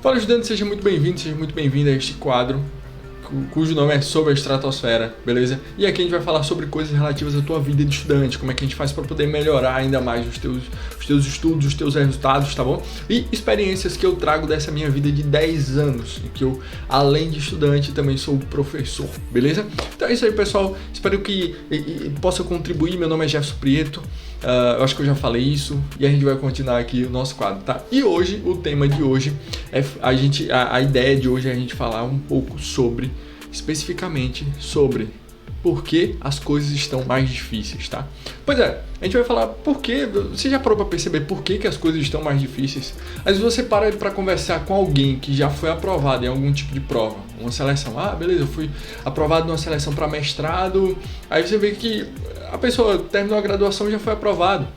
Fala, estudante, seja muito bem-vindo, seja muito bem-vinda a este quadro, cujo nome é Sobre a Estratosfera, beleza? E aqui a gente vai falar sobre coisas relativas à tua vida de estudante, como é que a gente faz para poder melhorar ainda mais os teus estudos, os teus resultados, tá bom? E experiências que eu trago dessa minha vida de 10 anos, em que eu, além de estudante, também sou professor, beleza? Então é isso aí, pessoal, espero que possa contribuir. Meu nome é Jefferson Prieto. Eu acho que eu já falei isso e a gente vai continuar aqui o nosso quadro, tá? E hoje, o tema de hoje é a ideia de hoje é a gente falar um pouco especificamente sobre por que as coisas estão mais difíceis, tá? Pois é, a gente vai falar por que. Você já parou para perceber por que as coisas estão mais difíceis? Às vezes você para para conversar com alguém que já foi aprovado em algum tipo de prova, uma seleção. Ah, beleza, eu fui aprovado numa seleção para mestrado. Aí você vê que a pessoa terminou a graduação e já foi aprovado.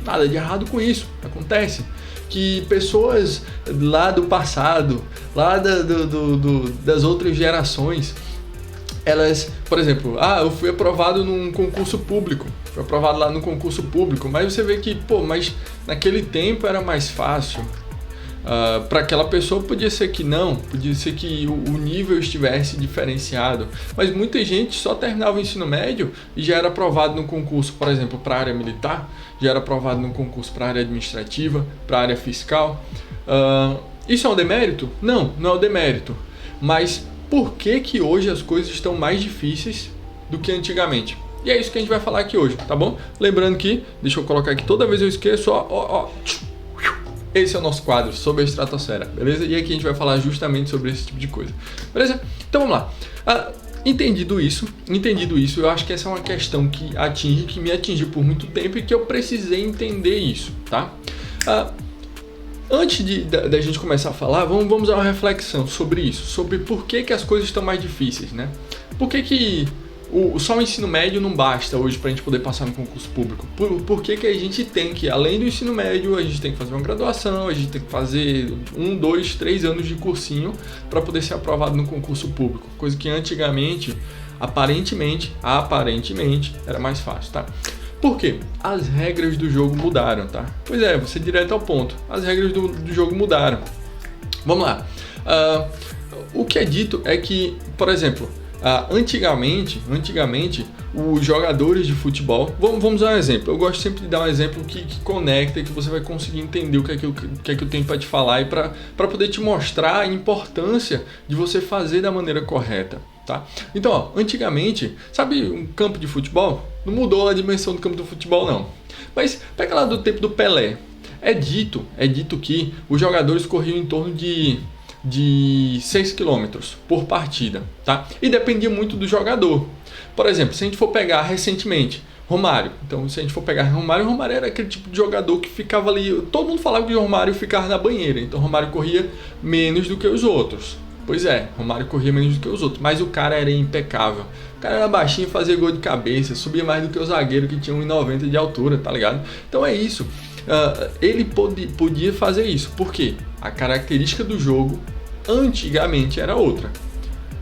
Nada de errado com isso, acontece. Que pessoas lá do passado, lá das outras gerações, elas, por exemplo, eu fui aprovado num concurso público, fui aprovado lá no concurso público, mas você vê que, mas naquele tempo era mais fácil. Para aquela pessoa podia ser que não, podia ser que o nível estivesse diferenciado, mas muita gente só terminava o ensino médio e já era aprovado no concurso, por exemplo, para a área militar, já era aprovado no concurso para a área administrativa, para a área fiscal. Isso é um demérito? Não, não é um demérito, mas por que hoje as coisas estão mais difíceis do que antigamente? E é isso que a gente vai falar aqui hoje, tá bom? Lembrando que, deixa eu colocar aqui, toda vez eu esqueço, esse é o nosso quadro sobre a estratosfera, beleza? E aqui a gente vai falar justamente sobre esse tipo de coisa, beleza? Então vamos lá. Entendido isso, eu acho que essa é uma questão que me atingiu por muito tempo e que eu precisei entender isso, tá? Antes da gente começar a falar, vamos dar uma reflexão sobre isso, sobre por que as coisas estão mais difíceis, né? Por que só o ensino médio não basta hoje para a gente poder passar no concurso público? Por que a gente tem que, além do ensino médio, a gente tem que fazer uma graduação, a gente tem que fazer 1, 2, 3 anos de cursinho para poder ser aprovado no concurso público? Coisa que antigamente, aparentemente, era mais fácil, tá? Por quê? As regras do jogo mudaram, tá? Pois é, vou ser direto ao ponto. As regras do jogo mudaram. Vamos lá. O que é dito é que, por exemplo, antigamente, os jogadores de futebol... Vamos dar um exemplo. Eu gosto sempre de dar um exemplo que conecta e que você vai conseguir entender o que é que eu tenho para te falar e para poder te mostrar a importância de você fazer da maneira correta, tá? Então, antigamente, sabe um campo de futebol? Não mudou a dimensão do campo do futebol, não. Mas pega lá do tempo do Pelé. É dito que os jogadores corriam em torno de 6 km por partida, tá? E dependia muito do jogador. Por exemplo, se a gente for pegar recentemente Romário, então se a gente for pegar Romário era aquele tipo de jogador que ficava ali, todo mundo falava que o Romário ficava na banheira, então Romário corria menos do que os outros. Pois é, Romário corria menos do que os outros, mas o cara era impecável. O cara era baixinho, fazia gol de cabeça, subia mais do que o zagueiro que tinha 1,90 de altura, tá ligado? Então é isso. Ele podia fazer isso. Por quê? A característica do jogo antigamente era outra.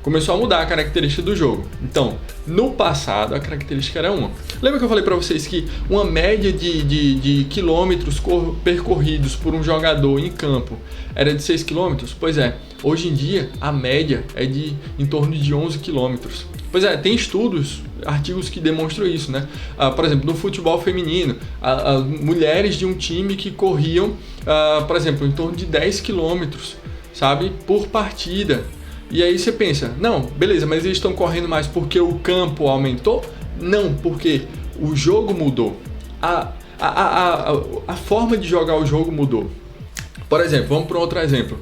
Começou a mudar a característica do jogo. Então, no passado, a característica era uma. Lembra que eu falei para vocês que uma média de quilômetros percorridos por um jogador em campo era de 6 quilômetros? Pois é, hoje em dia a média é em torno de 11 quilômetros. Pois é, tem artigos que demonstram isso, né? Por exemplo, no futebol feminino, mulheres de um time que corriam, por exemplo, em torno de 10 quilômetros, sabe, por partida. E aí você pensa, não, beleza, mas eles estão correndo mais porque o campo aumentou? Não, porque o jogo mudou. A forma de jogar o jogo mudou. Por exemplo, vamos para outro exemplo.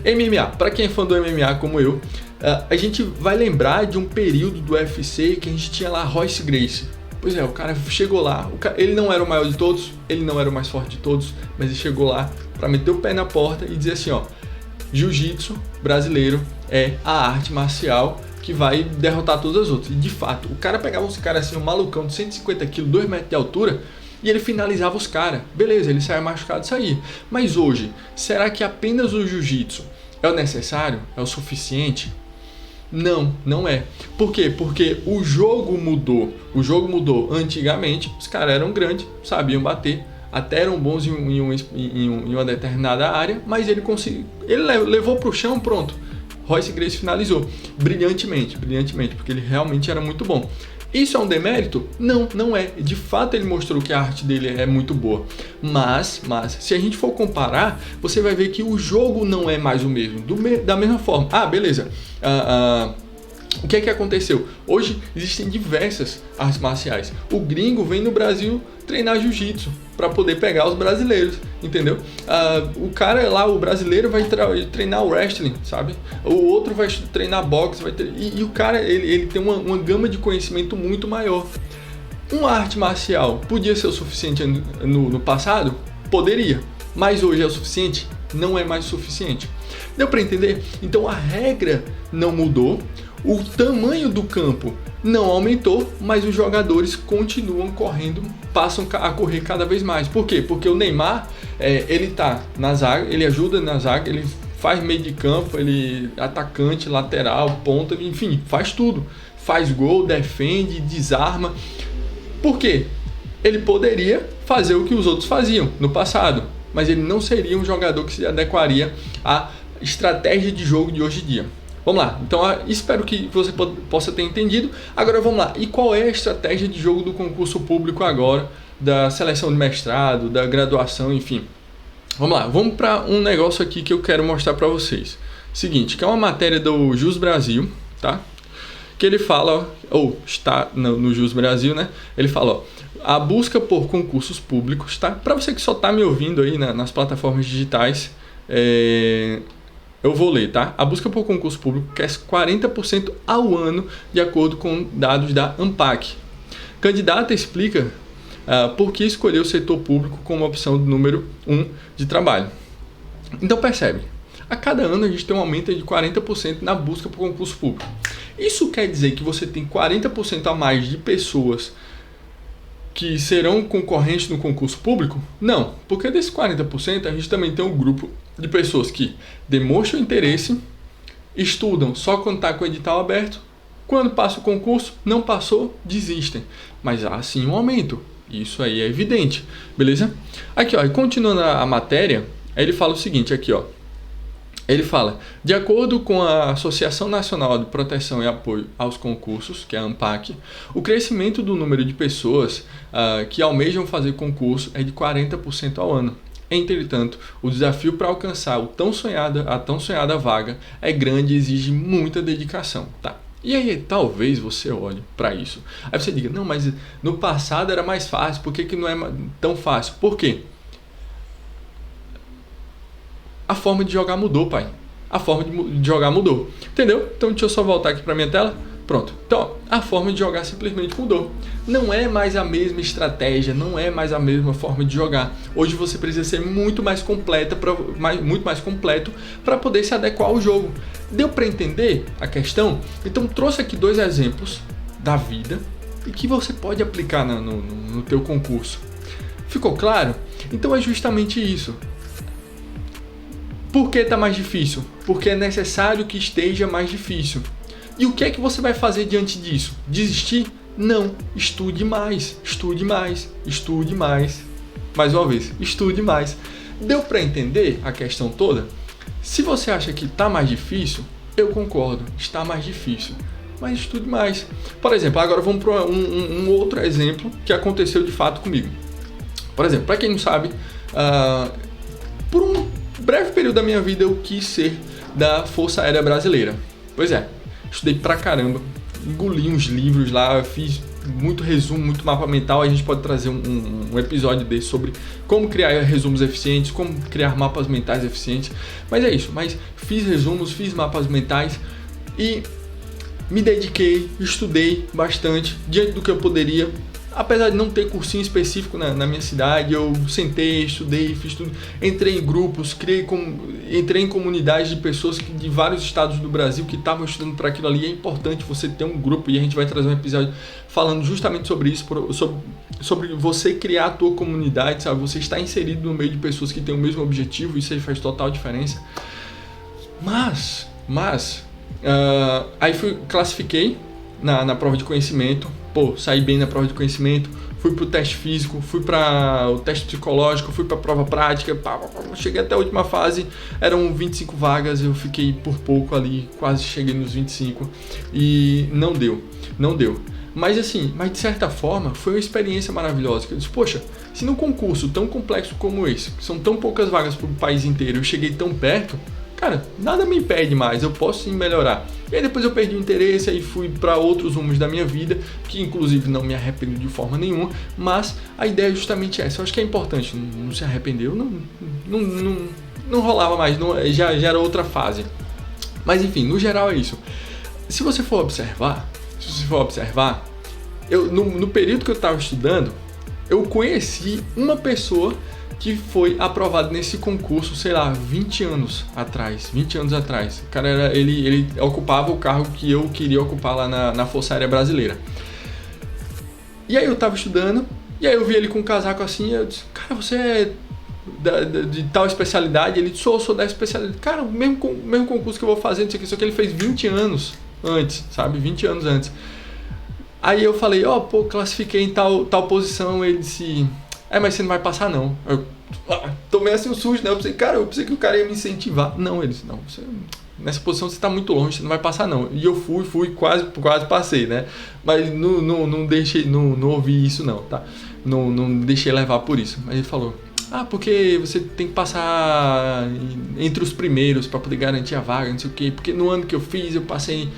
MMA, para quem é fã do MMA como eu, a gente vai lembrar de um período do UFC que a gente tinha lá Royce Gracie. Pois é, o cara chegou lá, ele não era o maior de todos, ele não era o mais forte de todos, mas ele chegou lá para meter o pé na porta e dizer assim, jiu-jitsu brasileiro é a arte marcial que vai derrotar todas as outras. E de fato, o cara pegava uns caras assim, um malucão de 150 kg, 2 metros de altura, e ele finalizava os caras. Beleza, ele saia machucado e saía. Mas hoje, será que apenas o jiu-jitsu é o necessário? É o suficiente? Não, não é. Por quê? Porque o jogo mudou. O jogo mudou. Antigamente, os caras eram grandes, sabiam bater. até eram bons em uma determinada área, mas ele levou para o chão, pronto. Royce Gracie finalizou brilhantemente, porque ele realmente era muito bom. Isso é um demérito? Não, não é. De fato, ele mostrou que a arte dele é muito boa. Mas, se a gente for comparar, você vai ver que o jogo não é mais o mesmo. Da mesma forma. Ah, beleza. O que é que aconteceu? Hoje existem diversas artes marciais. O gringo vem no Brasil treinar jiu-jitsu para poder pegar os brasileiros, entendeu? O cara lá, o brasileiro, vai treinar wrestling, sabe? O outro vai treinar boxe, e o cara ele tem uma gama de conhecimento muito maior. Uma arte marcial podia ser o suficiente no passado? Poderia, mas hoje é o suficiente? Não é mais o suficiente. Deu para entender? Então a regra não mudou. O tamanho do campo não aumentou, mas os jogadores continuam correndo, passam a correr cada vez mais. Por quê? Porque o Neymar, ele tá na zaga, ele ajuda na zaga, ele faz meio de campo, ele atacante, lateral, ponta, enfim, faz tudo. Faz gol, defende, desarma. Por quê? Ele poderia fazer o que os outros faziam no passado, mas ele não seria um jogador que se adequaria à estratégia de jogo de hoje em dia. Vamos lá, então espero que você possa ter entendido. Agora vamos lá, e qual é a estratégia de jogo do concurso público agora, da seleção de mestrado, da graduação, enfim. Vamos lá, vamos para um negócio aqui que eu quero mostrar para vocês. Seguinte, que é uma matéria do Jus Brasil, tá? Que ele fala, está no Jus Brasil, né? Ele fala, a busca por concursos públicos, tá? Para você que só está me ouvindo aí nas plataformas digitais, eu vou ler, tá? A busca por concurso público cresce 40% ao ano, de acordo com dados da ANPAC. Candidata explica por que escolheu o setor público como opção número 1 de trabalho. Então percebe, a cada ano a gente tem um aumento de 40% na busca por concurso público. Isso quer dizer que você tem 40% a mais de pessoas que serão concorrentes no concurso público? Não, porque desses 40% a gente também tem um grupo de pessoas que demonstram interesse, estudam só quando está com o edital aberto, quando passa o concurso, não passou, desistem. Mas há sim um aumento, isso aí é evidente, beleza? Aqui, ó, continuando a matéria, ele fala o seguinte, aqui, ó. Ele fala, de acordo com a Associação Nacional de Proteção e Apoio aos Concursos, que é a ANPAC, o crescimento do número de pessoas que almejam fazer concurso é de 40% ao ano. Entretanto, o desafio para alcançar a tão sonhada vaga é grande e exige muita dedicação, tá? E aí, talvez você olhe para isso. Aí você diga, não, mas no passado era mais fácil, por que não é tão fácil? Por quê? A forma de jogar mudou, pai. A forma de jogar mudou. Entendeu? Então deixa eu só voltar aqui para minha tela. Pronto. Então, a forma de jogar simplesmente mudou. Não é mais a mesma estratégia, não é mais a mesma forma de jogar. Hoje você precisa ser muito mais completo para poder se adequar ao jogo. Deu para entender a questão? Então trouxe aqui 2 exemplos da vida e que você pode aplicar no teu concurso. Ficou claro? Então é justamente isso. Por que está mais difícil? Porque é necessário que esteja mais difícil. E o que é que você vai fazer diante disso? Desistir? Não. Estude mais, estude mais, estude mais. Mais uma vez, estude mais. Deu para entender a questão toda? Se você acha que está mais difícil, eu concordo, está mais difícil. Mas estude mais. Por exemplo, agora vamos para um outro exemplo que aconteceu de fato comigo. Por exemplo, para quem não sabe, por um breve período da minha vida eu quis ser da Força Aérea Brasileira. Pois é, estudei pra caramba, engoli uns livros lá, fiz muito resumo, muito mapa mental. A gente pode trazer um episódio desse sobre como criar resumos eficientes, como criar mapas mentais eficientes. Mas é isso, mas fiz resumos, fiz mapas mentais e me dediquei, estudei bastante, diante do que eu poderia. Apesar de não ter cursinho específico na minha cidade, eu sentei, estudei, fiz tudo. Entrei em grupos, entrei em comunidades de pessoas de vários estados do Brasil que estavam estudando para aquilo ali. É importante você ter um grupo e a gente vai trazer um episódio falando justamente sobre isso, sobre você criar a tua comunidade, sabe? Você está inserido no meio de pessoas que têm o mesmo objetivo, isso aí faz total diferença. Mas aí classifiquei na prova de conhecimento. Saí bem na prova de conhecimento, fui pro teste físico, fui para o teste psicológico, fui para a prova prática, cheguei até a última fase, eram 25 vagas, eu fiquei por pouco ali, quase cheguei nos 25 e não deu. Mas assim, de certa forma, foi uma experiência maravilhosa, que eu disse, poxa, se num concurso tão complexo como esse, que são tão poucas vagas para o país inteiro, eu cheguei tão perto, cara, nada me impede mais, eu posso sim melhorar. E aí depois eu perdi o interesse e fui para outros rumos da minha vida, que inclusive não me arrependo de forma nenhuma, mas a ideia é justamente essa. Eu acho que é importante não se arrepender, não rolava mais, já era outra fase. Mas enfim, no geral é isso. Se você for observar, no período que eu estava estudando, eu conheci uma pessoa que foi aprovado nesse concurso, sei lá, 20 anos atrás. O cara ele ocupava o cargo que eu queria ocupar lá na Força Aérea Brasileira. E aí eu tava estudando, e aí eu vi ele com um casaco assim, e eu disse, cara, você é de tal especialidade? Ele disse, sou da especialidade. Cara, o mesmo concurso que eu vou fazer, não sei o que, só que ele fez 20 anos antes, sabe? 20 anos antes. Aí eu falei, classifiquei em tal posição, ele disse... mas você não vai passar não. Eu tomei assim um susto, né? Eu pensei que o cara ia me incentivar. Não, ele disse, não, nessa posição você está muito longe, você não vai passar não. E eu fui quase passei, né? Mas não ouvi isso não, tá? Não deixei levar por isso. Mas ele falou, porque você tem que passar entre os primeiros para poder garantir a vaga, não sei o quê. Porque no ano que eu fiz, eu passei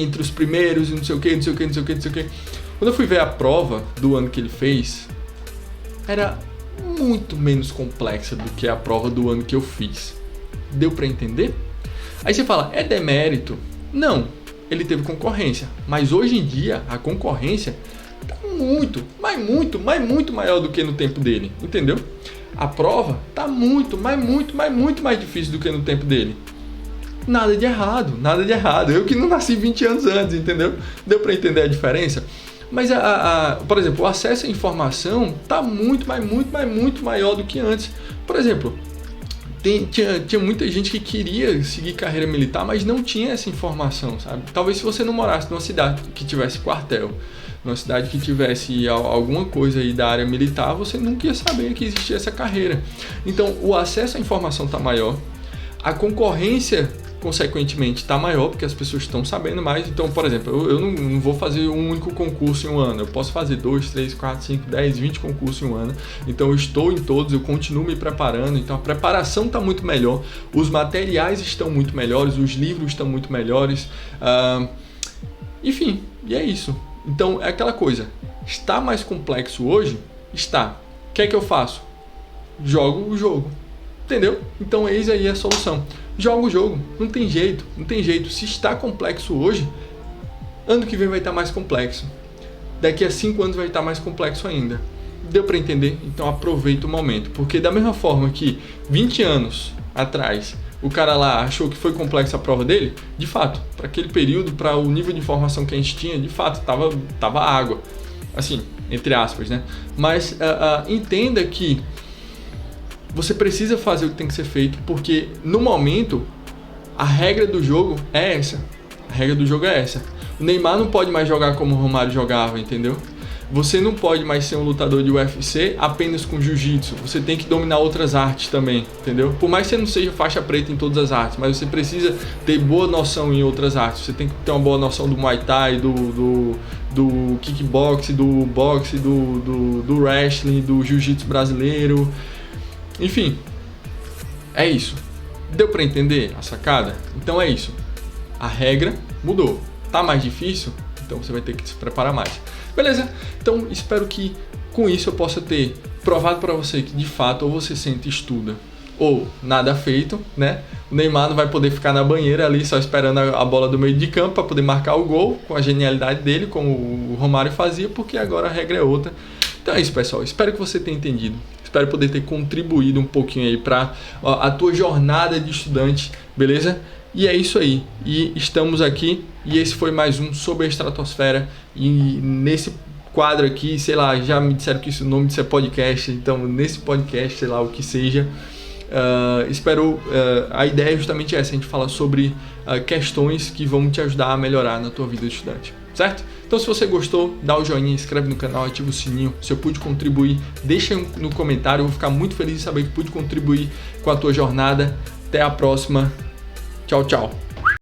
entre os primeiros, não sei o quê. Quando eu fui ver a prova do ano que ele fez, era muito menos complexa do que a prova do ano que eu fiz. Deu pra entender? Aí você fala, é demérito? Não, ele teve concorrência. Mas hoje em dia, a concorrência tá muito maior do que no tempo dele. Entendeu? A prova tá muito mais difícil do que no tempo dele. Nada de errado. Eu que não nasci 20 anos antes, entendeu? Deu pra entender a diferença? Mas, por exemplo, o acesso à informação está muito maior do que antes. Por exemplo, tinha muita gente que queria seguir carreira militar, mas não tinha essa informação, sabe? Talvez se você não morasse numa cidade que tivesse quartel, numa cidade que tivesse alguma coisa aí da área militar, você nunca ia saber que existia essa carreira. Então, o acesso à informação está maior, a concorrência consequentemente está maior, porque as pessoas estão sabendo mais. Então, por exemplo, eu não vou fazer um único concurso em um ano, eu posso fazer 2, 3, 4, 5, 10, 20 concursos em um ano. Então eu estou em todos, eu continuo me preparando, então a preparação está muito melhor, os materiais estão muito melhores, os livros estão muito melhores, enfim, e é isso. Então é aquela coisa, está mais complexo hoje? Está. O que é que eu faço? Jogo o jogo. Entendeu? Então eis aí a solução. Joga o jogo, não tem jeito. Se está complexo hoje, ano que vem vai estar mais complexo. Daqui a 5 anos vai estar mais complexo ainda. Deu para entender? Então aproveita o momento. Porque da mesma forma que 20 anos atrás o cara lá achou que foi complexa a prova dele, de fato, para aquele período, para o nível de informação que a gente tinha, de fato, tava água. Assim, entre aspas, né? Mas entenda que você precisa fazer o que tem que ser feito, porque no momento a regra do jogo é essa. O Neymar não pode mais jogar como o Romário jogava, entendeu? Você não pode mais ser um lutador de UFC apenas com jiu-jitsu. Você tem que dominar outras artes também, entendeu? Por mais que você não seja faixa preta em todas as artes, mas você precisa ter boa noção em outras artes. Você tem que ter uma boa noção do Muay Thai, do kickbox, do boxe, do wrestling, do jiu-jitsu brasileiro. Enfim, é isso. Deu pra entender a sacada? Então é isso. A regra mudou. Tá mais difícil? Então você vai ter que se preparar mais. Beleza? Então espero que com isso eu possa ter provado pra você que de fato ou você sente e estuda ou nada feito, né? O Neymar não vai poder ficar na banheira ali só esperando a bola do meio de campo para poder marcar o gol com a genialidade dele, como o Romário fazia, porque agora a regra é outra. Então é isso, pessoal. Espero que você tenha entendido. Espero poder ter contribuído um pouquinho aí para a tua jornada de estudante, beleza? E é isso aí. E estamos aqui e esse foi mais um Sobre a Estratosfera. E nesse quadro aqui, sei lá, já me disseram que o nome disso é podcast, então nesse podcast, sei lá o que seja, a ideia é justamente essa, a gente fala sobre questões que vão te ajudar a melhorar na tua vida de estudante. certo? Então se você gostou, dá o joinha, inscreve no canal, ativa o sininho. Se eu pude contribuir, deixa no comentário, eu vou ficar muito feliz de saber que pude contribuir com a tua jornada. Até a próxima. Tchau, tchau.